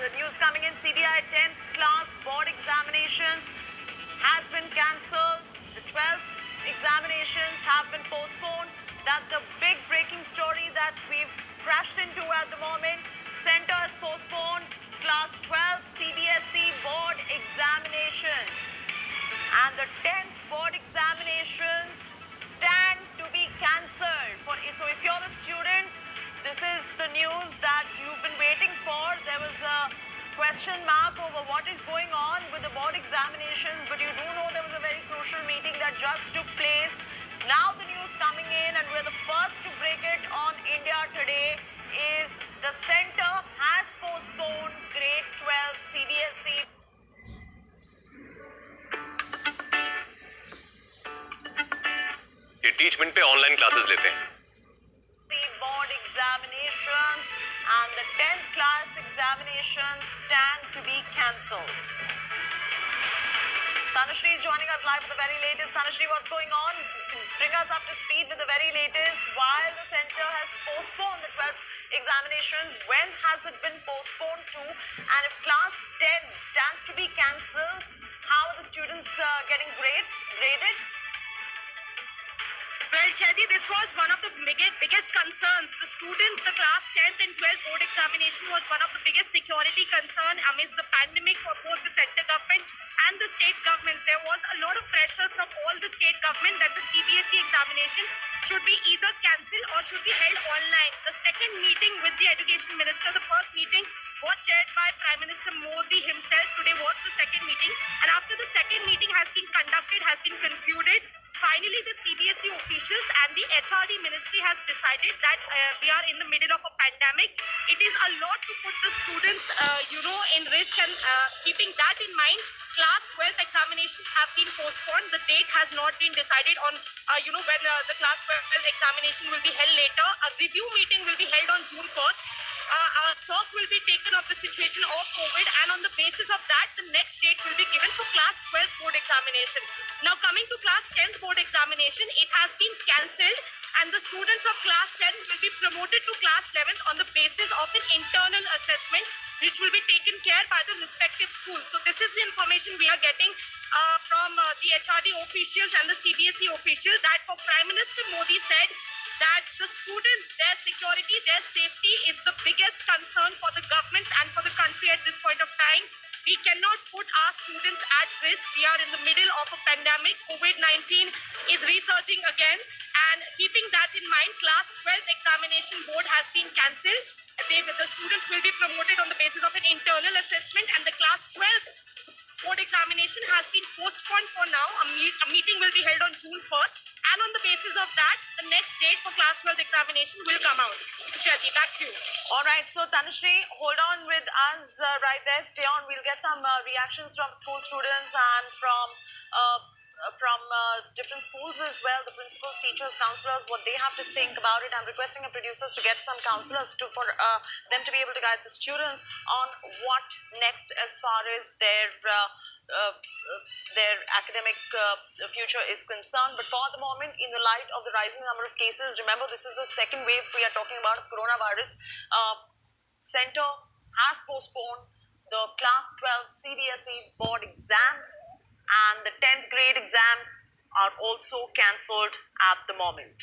The news coming in, CBI 10th class board examinations has been cancelled. The 12th examinations have been postponed. That's the big breaking story that we've crashed into at the moment. Center has postponed class 12 CBSE board examinations. And the 10th board examinations stand to be cancelled. So if you're a student, this is the news that you've been waiting for. There was a question mark over what is going on with the board examinations, but you do know there was a very crucial meeting that just took place. Now the news coming in, and we're the first to break it on India Today, is the center has postponed grade 12 CBSE. ये Teachmint पे online classes लेते हैं। The board examinations and the 10th class examinations stand to be cancelled. Tanushree is joining us live with the very latest. Tanushree, what's going on? Bring us up to speed with the very latest. While the center has postponed the 12th examinations, when has it been postponed to? And if class 10 stands to be cancelled, how are the students getting graded? Well, Chedi, this was one of the biggest concerns. The students, the class 10th and 12th board examination was one of the biggest security concern amidst the pandemic for both the center government and the state government. There was a lot of pressure from all the state government that the CBSE examination should be either cancelled or should be held online. The second meeting with the education minister, the first meeting was chaired by Prime Minister Modi himself. Today was the second meeting, and after the second meeting has been conducted, has been concluded, finally the CBSE officials and the HRD ministry has decided that we are in the middle of a pandemic. It is a lot to put the students in risk, and keeping that in mind, class 12 examinations have been postponed. The date has not been decided on when the class 12 examination will be held later. A review meeting will be held on June 1st. Stock will be taken of the situation of COVID, and on the basis of that, the next date will be given for class 12 board examination. Now, coming to class 10th board examination, it has been cancelled, and the students of class 10 will be promoted to class 11th on the basis of an internal assessment, which will be taken care by the respective schools. So this is the information we are getting from the HRD officials and the CBSE officials, that for Prime Minister Modi said that the students, their security, their safety is the biggest concern for the governments and for the country at this point of time. We cannot put our students at risk. We are in the middle of a pandemic. COVID-19 is resurging again. And keeping that in mind, class 12 examination board has been cancelled. The students will be promoted on the basis of an internal assessment, and the class 12 board examination has been postponed for now. A meeting will be held on June 1st, and on the basis of that, the next date for class 12 examination will come out. Jyoti, back to you. All right, so Tanushree, hold on with us right there. Stay on. We'll get some reactions from school students and from different schools as well, the principals, teachers, counsellors, what they have to think about it. I'm requesting our producers to get some counsellors for them to be able to guide the students on what next as far as their academic future is concerned. But for the moment, in the light of the rising number of cases, remember this is the second wave we are talking about of coronavirus. Center has postponed the class 12 CBSE board exams, and the 10th grade exams are also cancelled at the moment.